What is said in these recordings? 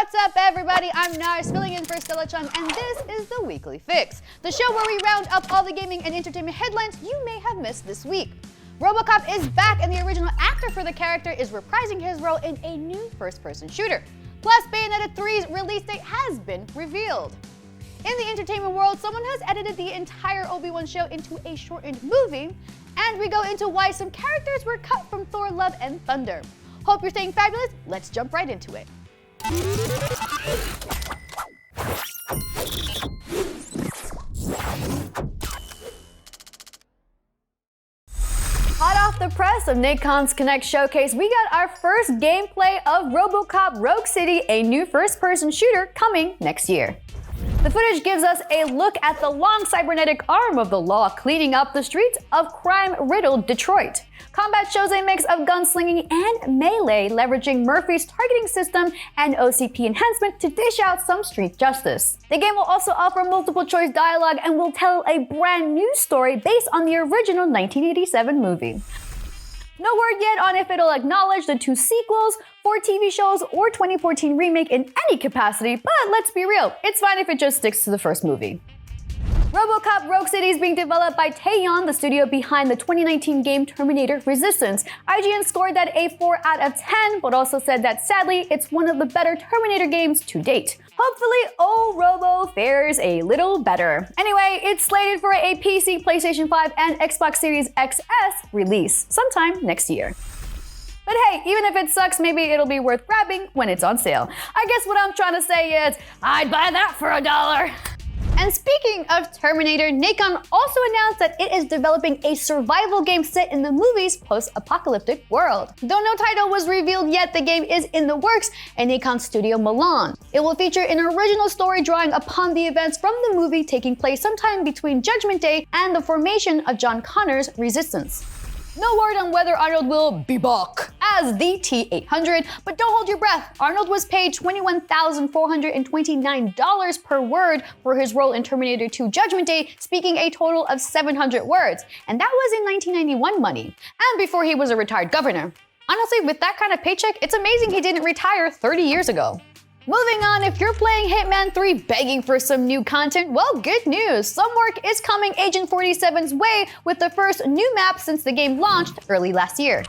What's up, everybody? I'm Nars, filling in for Stella Chung, and this is the Weekly Fix, the show where we round up all the gaming and entertainment headlines you may have missed this week. RoboCop is back, and the original actor for the character is reprising his role in a new first-person shooter. Plus, Bayonetta 3's release date has been revealed. In the entertainment world, someone has edited the entire Obi-Wan show into a shortened movie, and we go into why some characters were cut from Thor: Love and Thunder. Hope you're staying fabulous. Let's jump right into it. Hot off the press of Nikon's Connect showcase, we got our first gameplay of RoboCop Rogue City, a new first-person shooter coming next year. The footage gives us a look at the long cybernetic arm of the law cleaning up the streets of crime-riddled Detroit. Combat shows a mix of gunslinging and melee, leveraging Murphy's targeting system and OCP enhancement to dish out some street justice. The game will also offer multiple choice dialogue and will tell a brand new story based on the original 1987 movie. No word yet on if it'll acknowledge the two sequels, 4 TV shows, or 2014 remake in any capacity, but let's be real, it's fine if it just sticks to the first movie. RoboCop Rogue City is being developed by Taika, the studio behind the 2019 game Terminator Resistance. IGN scored that a 4 out of 10, but also said that sadly, it's one of the better Terminator games to date. Hopefully, old Robo fares a little better. Anyway, it's slated for a PC, PlayStation 5, and Xbox Series XS release sometime next year. But hey, even if it sucks, maybe it'll be worth grabbing when it's on sale. I guess what I'm trying to say is, I'd buy that for $1. And speaking of Terminator, Nikon also announced that it is developing a survival game set in the movie's post-apocalyptic world. Though no title was revealed yet, the game is in the works at Nikon's studio Milan. It will feature an original story drawing upon the events from the movie taking place sometime between Judgment Day and the formation of John Connor's Resistance. No word on whether Arnold will be back as the T-800, but don't hold your breath. Arnold was paid $21,429 per word for his role in Terminator 2 Judgment Day, speaking a total of 700 words, and that was in 1991 money, and before he was a retired governor. Honestly, with that kind of paycheck, it's amazing he didn't retire 30 years ago. Moving on, if you're playing Hitman 3 begging for some new content, well, good news. Some work is coming Agent 47's way with the first new map since the game launched early last year.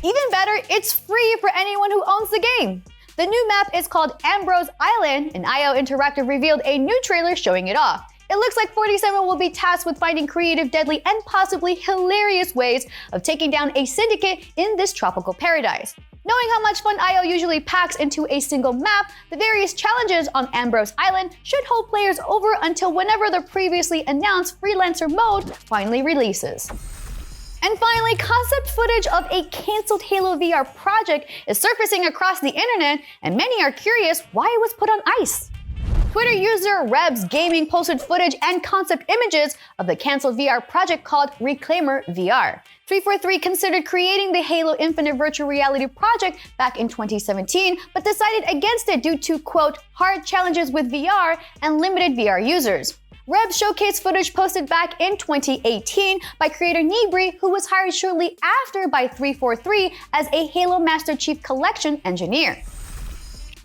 Even better, it's free for anyone who owns the game. The new map is called Ambrose Island, and IO Interactive revealed a new trailer showing it off. It looks like 47 will be tasked with finding creative, deadly, and possibly hilarious ways of taking down a syndicate in this tropical paradise. Knowing how much fun IO usually packs into a single map, the various challenges on Ambrose Island should hold players over until whenever the previously announced freelancer mode finally releases. And finally, concept footage of a canceled Halo VR project is surfacing across the internet, and many are curious why it was put on ice. Twitter user Rebs Gaming posted footage and concept images of the canceled VR project called Reclaimer VR. 343 considered creating the Halo Infinite virtual reality project back in 2017, but decided against it due to, quote, hard challenges with VR and limited VR users. Rebs showcased footage posted back in 2018 by creator Nibri, who was hired shortly after by 343 as a Halo Master Chief Collection engineer.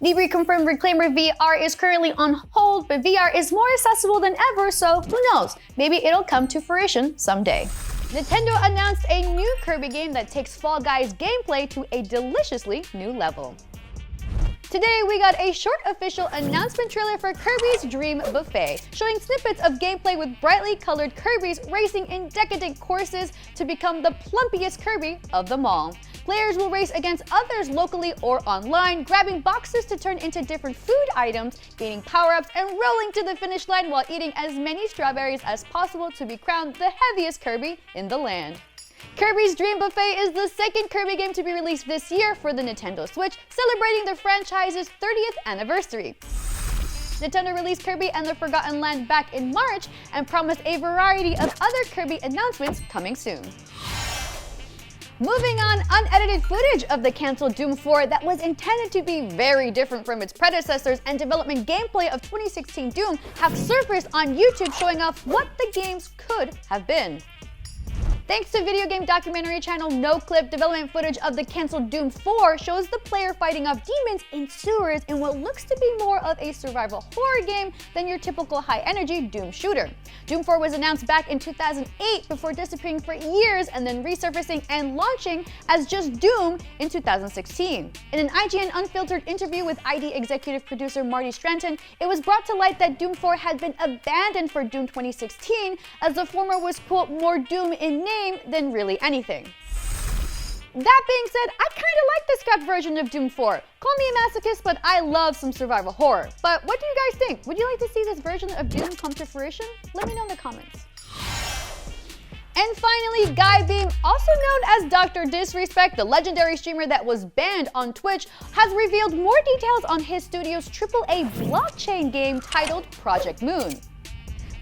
Nibri confirmed Reclaimer VR is currently on hold, but VR is more accessible than ever, so who knows? Maybe it'll come to fruition someday. Nintendo announced a new Kirby game that takes Fall Guys gameplay to a deliciously new level. Today, we got a short official announcement trailer for Kirby's Dream Buffet, showing snippets of gameplay with brightly colored Kirbys racing in decadent courses to become the plumpiest Kirby of them all. Players will race against others locally or online, grabbing boxes to turn into different food items, gaining power-ups, and rolling to the finish line while eating as many strawberries as possible to be crowned the heaviest Kirby in the land. Kirby's Dream Buffet is the second Kirby game to be released this year for the Nintendo Switch, celebrating the franchise's 30th anniversary. Nintendo released Kirby and the Forgotten Land back in March and promised a variety of other Kirby announcements coming soon. Moving on, unedited footage of the canceled Doom 4 that was intended to be very different from its predecessors and development gameplay of 2016 Doom have surfaced on YouTube showing off what the games could have been. Thanks to video game documentary channel NoClip, development footage of the cancelled Doom 4 shows the player fighting off demons in sewers in what looks to be more of a survival horror game than your typical high-energy Doom shooter. Doom 4 was announced back in 2008 before disappearing for years and then resurfacing and launching as just Doom in 2016. In an IGN Unfiltered interview with ID executive producer Marty Stranton, it was brought to light that Doom 4 had been abandoned for Doom 2016 as the former was, quote, more Doom in name than really anything. That being said, I kinda like the scrapped version of Doom 4. Call me a masochist, but I love some survival horror. But what do you guys think? Would you like to see this version of Doom come to fruition? Let me know in the comments. And finally, Guy Beam, also known as Dr. Disrespect, the legendary streamer that was banned on Twitch, has revealed more details on his studio's AAA blockchain game titled Project Moon.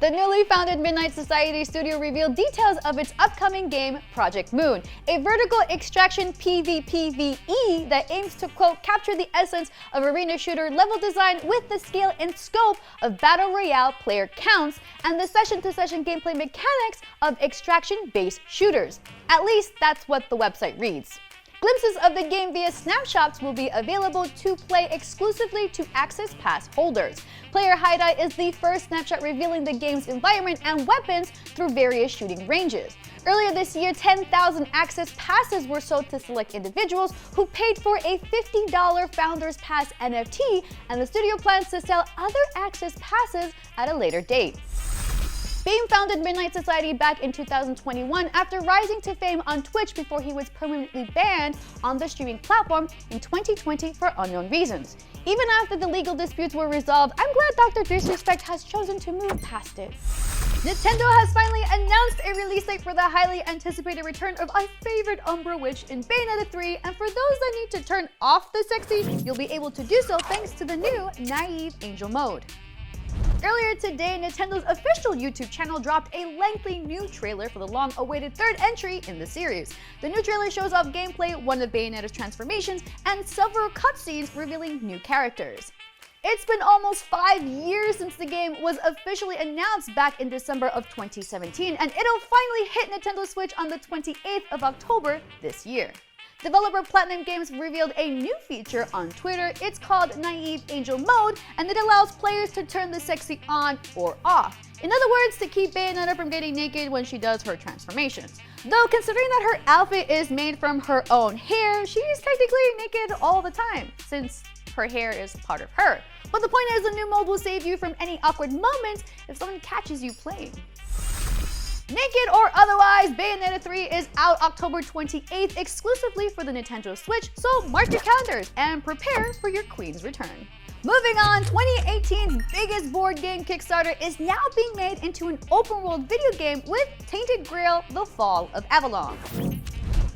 The newly founded Midnight Society studio revealed details of its upcoming game, Project Moon, a vertical extraction PvPvE that aims to, quote, capture the essence of arena shooter level design with the scale and scope of battle royale player counts and the session-to-session gameplay mechanics of extraction-based shooters. At least that's what the website reads. Glimpses of the game via snapshots will be available to play exclusively to Access Pass holders. Player Hideout is the first snapshot revealing the game's environment and weapons through various shooting ranges. Earlier this year, 10,000 Access Passes were sold to select individuals who paid for a $50 Founders Pass NFT, and the studio plans to sell other Access Passes at a later date. Beam founded Midnight Society back in 2021 after rising to fame on Twitch before he was permanently banned on the streaming platform in 2020 for unknown reasons. Even after the legal disputes were resolved, I'm glad Dr. Disrespect has chosen to move past it. Nintendo has finally announced a release date for the highly anticipated return of our favorite Umbra Witch in Bayonetta 3, and for those that need to turn off the sexy, you'll be able to do so thanks to the new Naive Angel mode. Earlier today, Nintendo's official YouTube channel dropped a lengthy new trailer for the long-awaited third entry in the series. The new trailer shows off gameplay, one of Bayonetta's transformations, and several cutscenes revealing new characters. It's been almost 5 years since the game was officially announced back in December of 2017, and it'll finally hit Nintendo Switch on the 28th of October this year. Developer Platinum Games revealed a new feature on Twitter. It's called Naive Angel Mode, and it allows players to turn the sexy on or off. In other words, to keep Bayonetta from getting naked when she does her transformations. Though considering that her outfit is made from her own hair, she's technically naked all the time, since her hair is part of her. But the point is, the new mode will save you from any awkward moments if someone catches you playing. Naked or otherwise, Bayonetta 3 is out October 28th exclusively for the Nintendo Switch, so mark your calendars and prepare for your queen's return. Moving on, 2018's biggest board game Kickstarter is now being made into an open-world video game with Tainted Grail: The Fall of Avalon.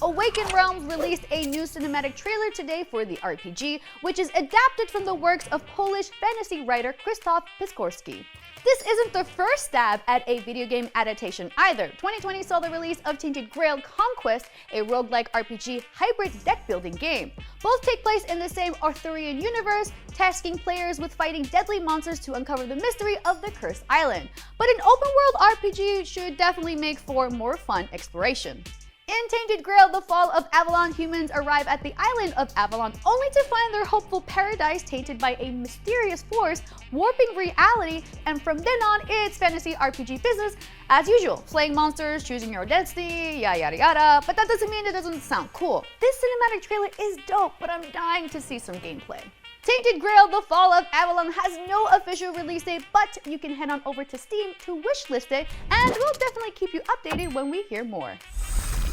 Awakened Realms released a new cinematic trailer today for the RPG, which is adapted from the works of Polish fantasy writer Krzysztof Piskorski. This isn't the first stab at a video game adaptation either. 2020 saw the release of Tainted Grail Conquest, a roguelike RPG hybrid deck-building game. Both take place in the same Arthurian universe, tasking players with fighting deadly monsters to uncover the mystery of the Cursed Island. But an open-world RPG should definitely make for more fun exploration. In Tainted Grail: The Fall of Avalon, humans arrive at the island of Avalon only to find their hopeful paradise tainted by a mysterious force warping reality, and from then on, it's fantasy RPG business as usual. Slaying monsters, choosing your destiny, yada yada yada, but that doesn't mean it doesn't sound cool. This cinematic trailer is dope, but I'm dying to see some gameplay. Tainted Grail: The Fall of Avalon has no official release date, but you can head on over to Steam to wishlist it, and we'll definitely keep you updated when we hear more.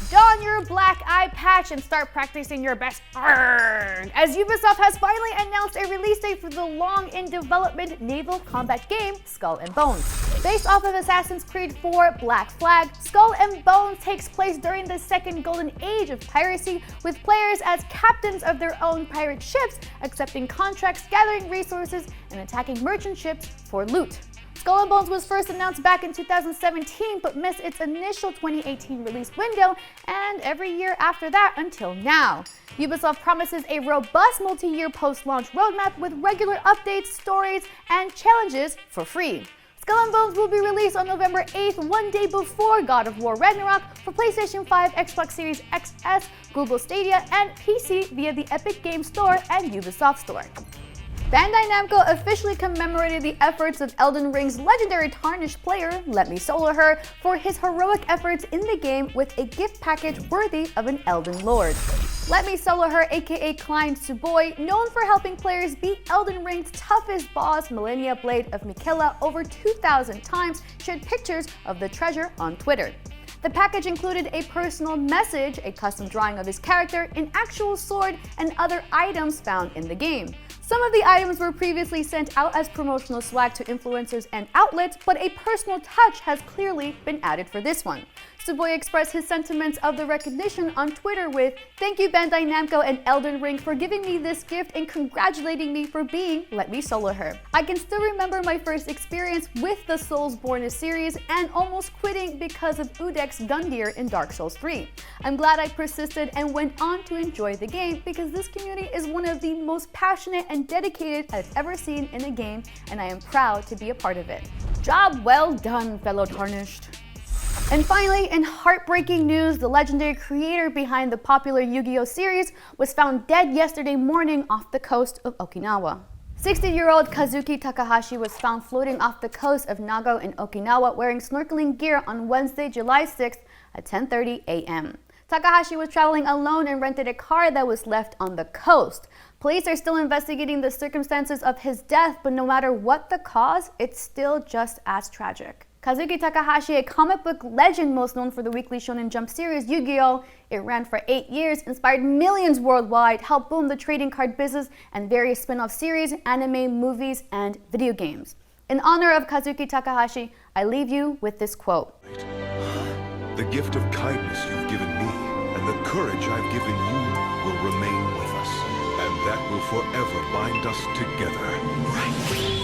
Don your black eye patch and start practicing your best ARG, as Ubisoft has finally announced a release date for the long-in-development naval combat game Skull and Bones. Based off of Assassin's Creed 4 Black Flag, Skull and Bones takes place during the second golden age of piracy, with players as captains of their own pirate ships, accepting contracts, gathering resources, and attacking merchant ships for loot. Skull and Bones was first announced back in 2017, but missed its initial 2018 release window, and every year after that until now. Ubisoft promises a robust multi-year post-launch roadmap with regular updates, stories, and challenges for free. Skull and Bones will be released on November 8th, one day before God of War Ragnarok, for PlayStation 5, Xbox Series XS, Google Stadia, and PC via the Epic Games Store and Ubisoft Store. Bandai Namco officially commemorated the efforts of Elden Ring's legendary Tarnished player, Let Me Solo Her, for his heroic efforts in the game with a gift package worthy of an Elden Lord. Let Me Solo Her, aka Klein Tsuboi, known for helping players beat Elden Ring's toughest boss, Millennia Blade of Miquella, over 2,000 times, shared pictures of the treasure on Twitter. The package included a personal message, a custom drawing of his character, an actual sword, and other items found in the game. Some of the items were previously sent out as promotional swag to influencers and outlets, but a personal touch has clearly been added for this one. Tsuboi expressed his sentiments of the recognition on Twitter with, "Thank you Bandai Namco and Elden Ring for giving me this gift and congratulating me for being Let Me Solo Her. I can still remember my first experience with the Soulsborne series and almost quitting because of Udek's Gundyr in Dark Souls 3. I'm glad I persisted and went on to enjoy the game because this community is one of the most passionate and dedicated I've ever seen in a game, and I am proud to be a part of it. Job well done, fellow Tarnished." And finally, in heartbreaking news, the legendary creator behind the popular Yu-Gi-Oh! Series was found dead yesterday morning off the coast of Okinawa. 60-year-old Kazuki Takahashi was found floating off the coast of Nago in Okinawa wearing snorkeling gear on Wednesday, July 6th at 10:30 a.m. Takahashi was traveling alone and rented a car that was left on the coast. Police are still investigating the circumstances of his death, but no matter what the cause, it's still just as tragic. Kazuki Takahashi, a comic book legend most known for the weekly Shonen Jump series Yu-Gi-Oh! It ran for 8 years, inspired millions worldwide, helped boom the trading card business and various spin-off series, anime, movies, and video games. In honor of Kazuki Takahashi, I leave you with this quote. The gift of kindness you've given me and the courage I've given you will remain with us, and that will forever bind us together.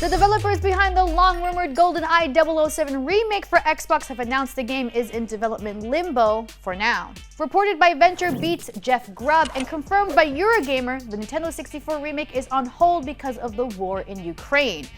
The developers behind the long-rumored GoldenEye 007 remake for Xbox have announced the game is in development limbo for now. Reported by VentureBeat's Jeff Grubb and confirmed by Eurogamer, the Nintendo 64 remake is on hold because of the war in Ukraine.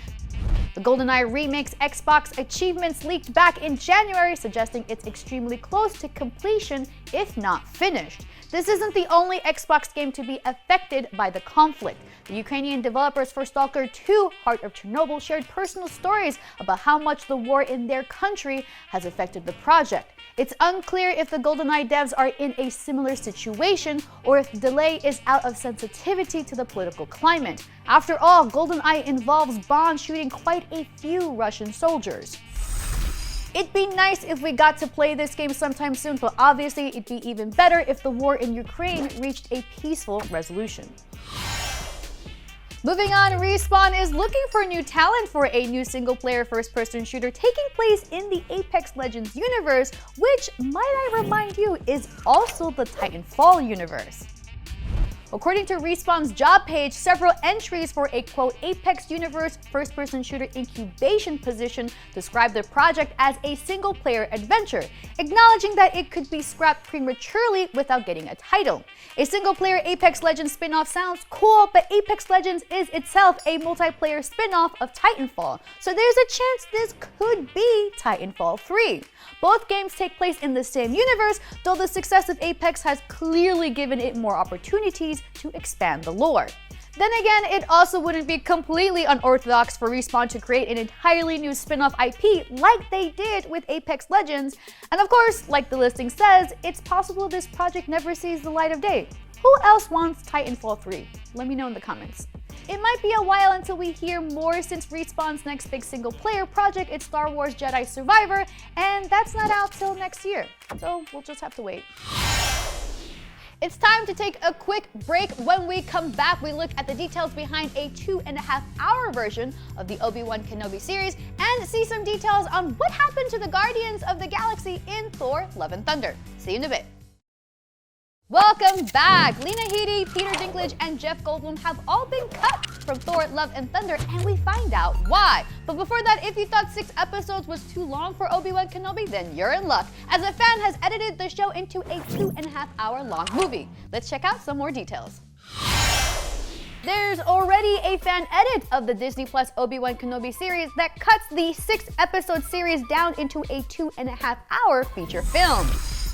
The GoldenEye remake's Xbox achievements leaked back in January, suggesting it's extremely close to completion, if not finished. This isn't the only Xbox game to be affected by the conflict. The Ukrainian developers for Stalker 2: Heart of Chernobyl shared personal stories about how much the war in their country has affected the project. It's unclear if the GoldenEye devs are in a similar situation or if the delay is out of sensitivity to the political climate. After all, GoldenEye involves Bond shooting quite a few Russian soldiers. It'd be nice if we got to play this game sometime soon, but obviously it'd be even better if the war in Ukraine reached a peaceful resolution. Moving on, Respawn is looking for new talent for a new single-player first-person shooter taking place in the Apex Legends universe, which, might I remind you, is also the Titanfall universe. According to Respawn's job page, several entries for a quote Apex Universe first-person shooter incubation position describe the project as a single-player adventure, acknowledging that it could be scrapped prematurely without getting a title. A single-player Apex Legends spin-off sounds cool, but Apex Legends is itself a multiplayer spin-off of Titanfall, so there's a chance this could be Titanfall 3. Both games take place in the same universe, though the success of Apex has clearly given it more opportunities to expand the lore. Then again, it also wouldn't be completely unorthodox for Respawn to create an entirely new spin-off IP like they did with Apex Legends. And of course, like the listing says, it's possible this project never sees the light of day. Who else wants Titanfall 3? Let me know in the comments. It might be a while until we hear more since Respawn's next big single-player project is Star Wars Jedi Survivor, and that's not out till next year, so we'll just have to wait. It's time to take a quick break. When we come back, we look at the details behind a 2.5-hour version of the Obi-Wan Kenobi series and see some details on what happened to the Guardians of the Galaxy in Thor: Love and Thunder. See you in a bit. Welcome back! Lena Headey, Peter Dinklage, and Jeff Goldblum have all been cut from Thor: Love and Thunder, and we find out why. But before that, if you thought 6 episodes was too long for Obi-Wan Kenobi, then you're in luck, as a fan has edited the show into a 2.5-hour long movie. Let's check out some more details. There's already a fan edit of the Disney Plus Obi-Wan Kenobi series that cuts the 6-episode series down into a 2.5-hour feature film.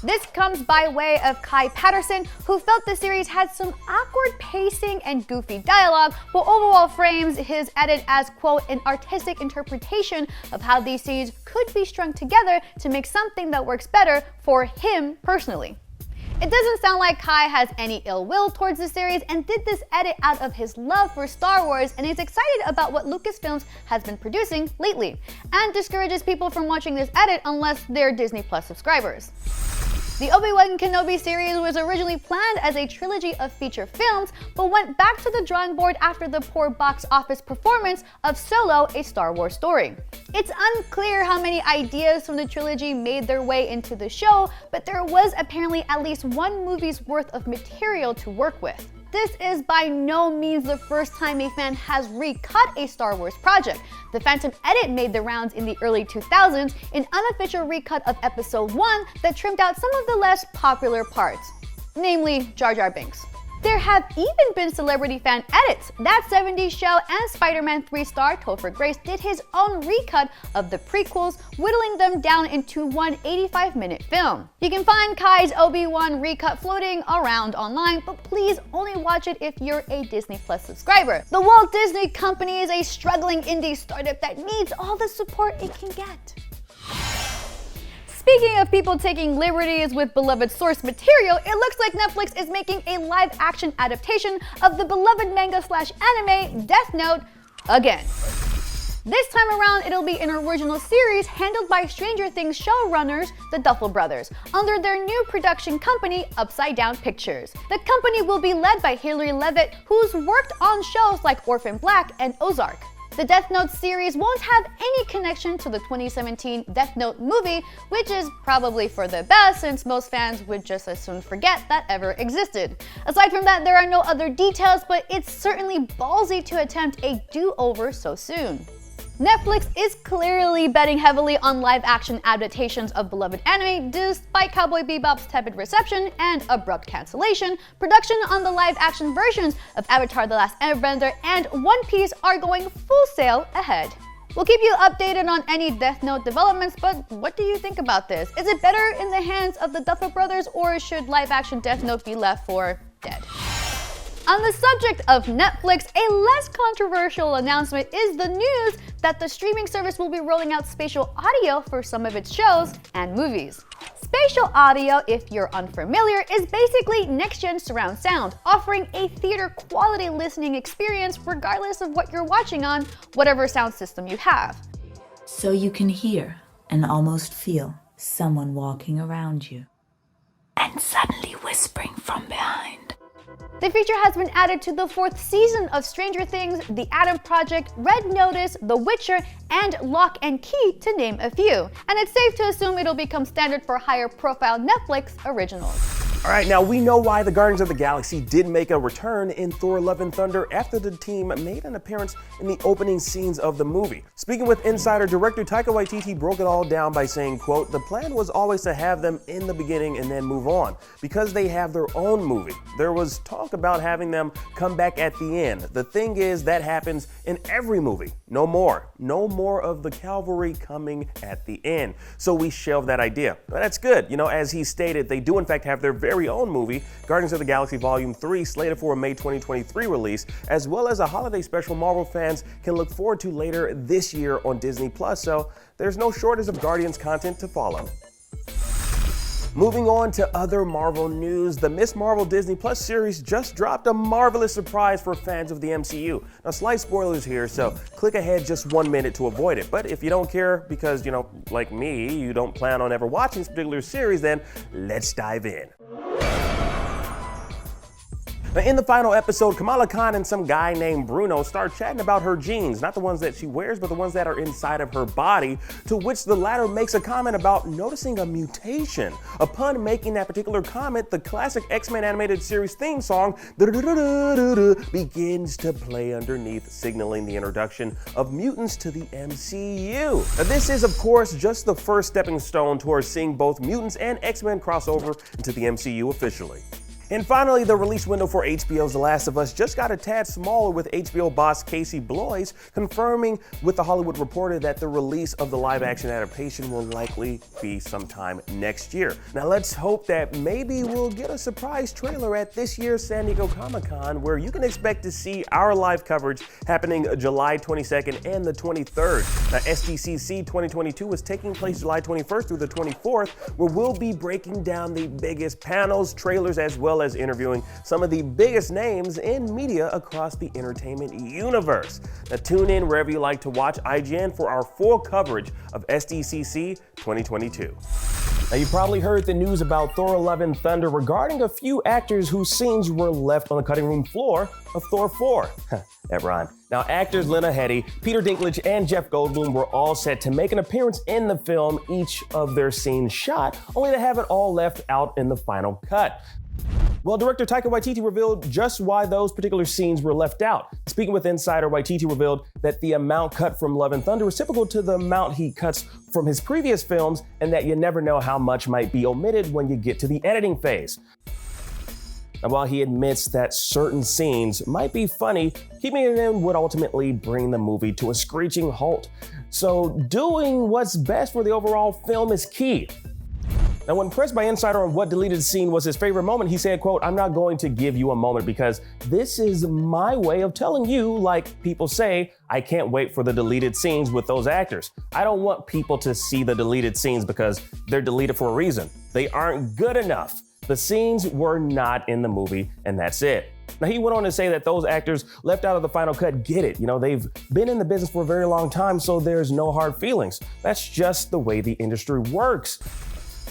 This comes by way of Kai Patterson, who felt the series had some awkward pacing and goofy dialogue, but overall frames his edit as, quote, an artistic interpretation of how these scenes could be strung together to make something that works better for him personally. It doesn't sound like Kai has any ill will towards the series and did this edit out of his love for Star Wars and is excited about what Lucasfilms has been producing lately, and discourages people from watching this edit unless they're Disney Plus subscribers. The Obi-Wan Kenobi series was originally planned as a trilogy of feature films, but went back to the drawing board after the poor box office performance of Solo: A Star Wars Story. It's unclear how many ideas from the trilogy made their way into the show, but there was apparently at least one movie's worth of material to work with. This is by no means the first time a fan has recut a Star Wars project. The Phantom Edit made the rounds in the early 2000s, an unofficial recut of Episode 1 that trimmed out some of the less popular parts, namely Jar Jar Binks. There have even been celebrity fan edits. That 70s Show and Spider-Man 3 star Topher Grace did his own recut of the prequels, whittling them down into one 85-minute film. You can find Kai's Obi-Wan recut floating around online, but please only watch it if you're a Disney Plus subscriber. The Walt Disney Company is a struggling indie startup that needs all the support it can get. Speaking of people taking liberties with beloved source material, it looks like Netflix is making a live-action adaptation of the beloved manga/anime Death Note again. This time around, it'll be an original series handled by Stranger Things showrunners, the Duffel Brothers, under their new production company, Upside Down Pictures. The company will be led by Hilary Levitt, who's worked on shows like Orphan Black and Ozark. The Death Note series won't have any connection to the 2017 Death Note movie, which is probably for the best since most fans would just as soon forget that ever existed. Aside from that, there are no other details, but it's certainly ballsy to attempt a do-over so soon. Netflix is clearly betting heavily on live-action adaptations of beloved anime. Despite Cowboy Bebop's tepid reception and abrupt cancellation, production on the live-action versions of Avatar: The Last Airbender and One Piece are going full sail ahead. We'll keep you updated on any Death Note developments, but what do you think about this? Is it better in the hands of the Duffel Brothers, or should live-action Death Note be left for dead? On the subject of Netflix, a less controversial announcement is the news that the streaming service will be rolling out spatial audio for some of its shows and movies. Spatial audio, if you're unfamiliar, is basically next-gen surround sound, offering a theater-quality listening experience regardless of what you're watching on whatever sound system you have. So you can hear and almost feel someone walking around you and suddenly whispering from behind. The feature has been added to the 4th season of Stranger Things, The Adam Project, Red Notice, The Witcher, and Lock and Key, to name a few. And it's safe to assume it'll become standard for higher-profile Netflix originals. All right, now we know why the Guardians of the Galaxy did make a return in Thor: Love and Thunder after the team made an appearance in the opening scenes of the movie. Speaking with Insider, director Taika Waititi broke it all down by saying, quote, "The plan was always to have them in the beginning and then move on, because they have their own movie. There was talk about having them come back at the end. The thing is, that happens in every movie. No more. No more of the cavalry coming at the end. So we shelved that idea." Well, that's good. You know, as he stated, they do in fact have their very own movie, Guardians of the Galaxy Volume 3, slated for a May 2023 release, as well as a holiday special Marvel fans can look forward to later this year on Disney+, so there's no shortage of Guardians content to follow. Moving on to other Marvel news, the Ms. Marvel Disney Plus series just dropped a marvelous surprise for fans of the MCU. Now, slight spoilers here, so click ahead just 1 minute to avoid it. But if you don't care because, you know, like me, you don't plan on ever watching this particular series, then let's dive in. Now, in the final episode, Kamala Khan and some guy named Bruno start chatting about her jeans, not the ones that she wears, but the ones that are inside of her body, to which the latter makes a comment about noticing a mutation. Upon making that particular comment, the classic X-Men animated series theme song begins to play underneath, signaling the introduction of mutants to the MCU. Now, this is, of course, just the first stepping stone towards seeing both mutants and X-Men cross over into the MCU officially. And finally, the release window for HBO's The Last of Us just got a tad smaller, with HBO boss Casey Bloys confirming with The Hollywood Reporter that the release of the live-action adaptation will likely be sometime next year. Now let's hope that maybe we'll get a surprise trailer at this year's San Diego Comic-Con, where you can expect to see our live coverage happening July 22nd and the 23rd. Now SDCC 2022 is taking place July 21st through the 24th, where we'll be breaking down the biggest panels, trailers, as well as interviewing some of the biggest names in media across the entertainment universe. Now tune in wherever you like to watch IGN for our full coverage of SDCC 2022. Now you probably heard the news about Thor: Love and Thunder regarding a few actors whose scenes were left on the cutting room floor of Thor 4. That rhymed. Now actors Lena Headey, Peter Dinklage, and Jeff Goldblum were all set to make an appearance in the film, each of their scenes shot, only to have it all left out in the final cut. Well, director Taika Waititi revealed just why those particular scenes were left out. Speaking with Insider, Waititi revealed that the amount cut from Love and Thunder was typical to the amount he cuts from his previous films, and that you never know how much might be omitted when you get to the editing phase. And while he admits that certain scenes might be funny, keeping it in would ultimately bring the movie to a screeching halt. So doing what's best for the overall film is key. Now, when pressed by Insider on what deleted scene was his favorite moment, he said, quote, "I'm not going to give you a moment because this is my way of telling you, like people say, I can't wait for the deleted scenes with those actors. I don't want people to see the deleted scenes because they're deleted for a reason. They aren't good enough. The scenes were not in the movie, and that's it." Now, he went on to say that those actors left out of the final cut get it. You know, they've been in the business for a very long time, so there's no hard feelings. That's just the way the industry works.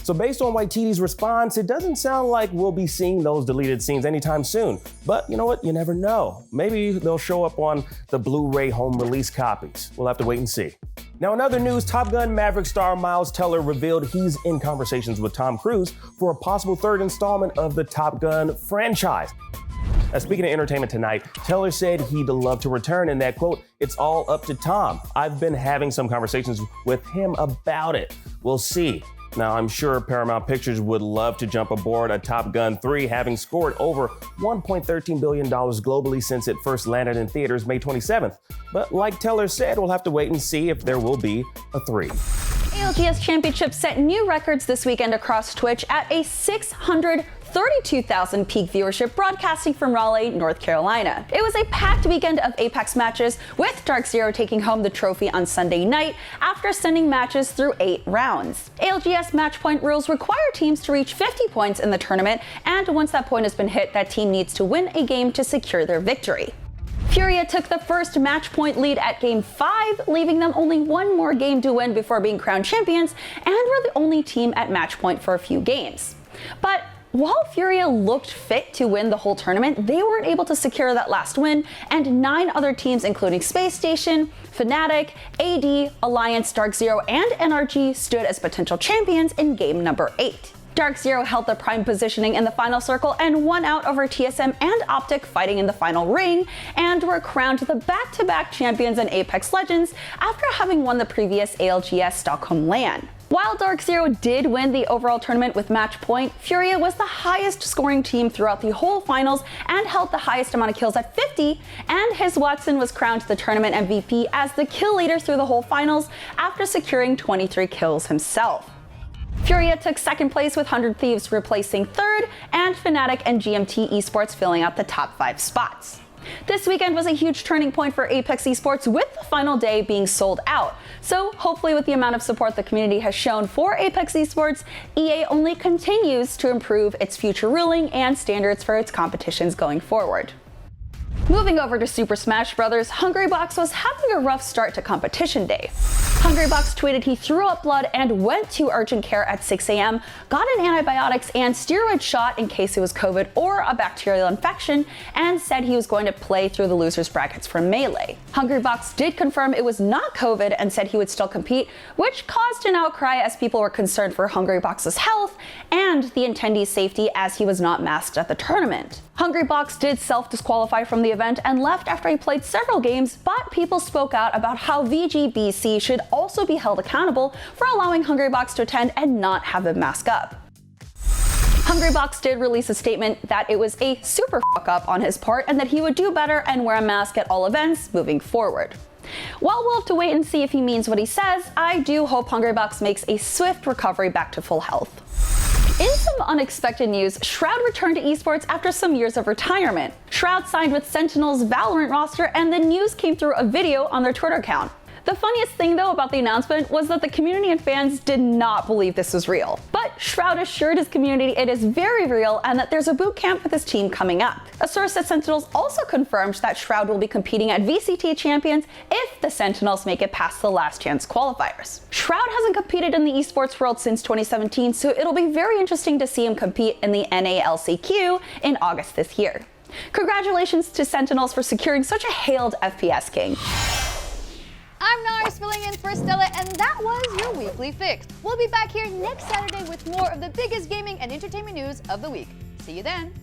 So based on Waititi's response, it doesn't sound like we'll be seeing those deleted scenes anytime soon. But you know what? You never know. Maybe they'll show up on the Blu-ray home release copies. We'll have to wait and see. Now, in other news, Top Gun Maverick star Miles Teller revealed he's in conversations with Tom Cruise for a possible third installment of the Top Gun franchise. Now, speaking of Entertainment Tonight, Teller said he'd love to return and that, quote, "It's all up to Tom. I've been having some conversations with him about it. We'll see." Now, I'm sure Paramount Pictures would love to jump aboard a Top Gun 3, having scored over $1.13 billion globally since it first landed in theaters May 27th. But like Teller said, we'll have to wait and see if there will be a 3. ALGS Championship set new records this weekend across Twitch at a 632,000 peak viewership, broadcasting from Raleigh, North Carolina. It was a packed weekend of Apex matches, with DarkZero taking home the trophy on Sunday night after sending matches through 8 rounds. ALGS match point rules require teams to reach 50 points in the tournament, and once that point has been hit, that team needs to win a game to secure their victory. Furia took the first match point lead at Game 5, leaving them only one more game to win before being crowned champions, and were the only team at match point for a few games. But while Furia looked fit to win the whole tournament, they weren't able to secure that last win, and 9 other teams, including Space Station, Fnatic, AD, Alliance, DarkZero, and NRG, stood as potential champions in game number 8. DarkZero held the prime positioning in the final circle and won out over TSM and Optic, fighting in the final ring, and were crowned the back-to-back champions in Apex Legends after having won the previous ALGS Stockholm LAN. While DarkZero did win the overall tournament with match point, Furia was the highest scoring team throughout the whole finals and held the highest amount of kills at 50, and His Watson was crowned the tournament MVP as the kill leader through the whole finals after securing 23 kills himself. Furia took second place with 100 Thieves replacing third, and Fnatic and GMT Esports filling out the top 5 spots. This weekend was a huge turning point for Apex Esports, with the final day being sold out. So hopefully, with the amount of support the community has shown for Apex Esports, EA only continues to improve its future ruling and standards for its competitions going forward. Moving over to Super Smash Bros., Hungrybox was having a rough start to competition day. Hungrybox tweeted he threw up blood and went to urgent care at 6 a.m., got an antibiotics and steroid shot in case it was COVID or a bacterial infection, and said he was going to play through the losers brackets for Melee. Hungrybox did confirm it was not COVID and said he would still compete, which caused an outcry as people were concerned for Hungrybox's health and the attendees' safety, as he was not masked at the tournament. Hungrybox did self-disqualify from the event and left after he played several games, but people spoke out about how VGBC should also be held accountable for allowing Hungrybox to attend and not have him mask up. Hungrybox did release a statement that it was a super fuck-up on his part and that he would do better and wear a mask at all events moving forward. While we'll have to wait and see if he means what he says, I do hope Hungrybox makes a swift recovery back to full health. In some unexpected news, Shroud returned to esports after some years of retirement. Shroud signed with Sentinel's Valorant roster, and the news came through a video on their Twitter account. The funniest thing though about the announcement was that the community and fans did not believe this was real. But Shroud assured his community it is very real and that there's a boot camp with his team coming up. A source at Sentinels also confirmed that Shroud will be competing at VCT Champions if the Sentinels make it past the last chance qualifiers. Shroud hasn't competed in the esports world since 2017, so it'll be very interesting to see him compete in the NALCQ in August this year. Congratulations to Sentinels for securing such a hailed FPS king. I'm Nars filling in for Stella, and that was your Weekly Fix. We'll be back here next Saturday with more of the biggest gaming and entertainment news of the week. See you then.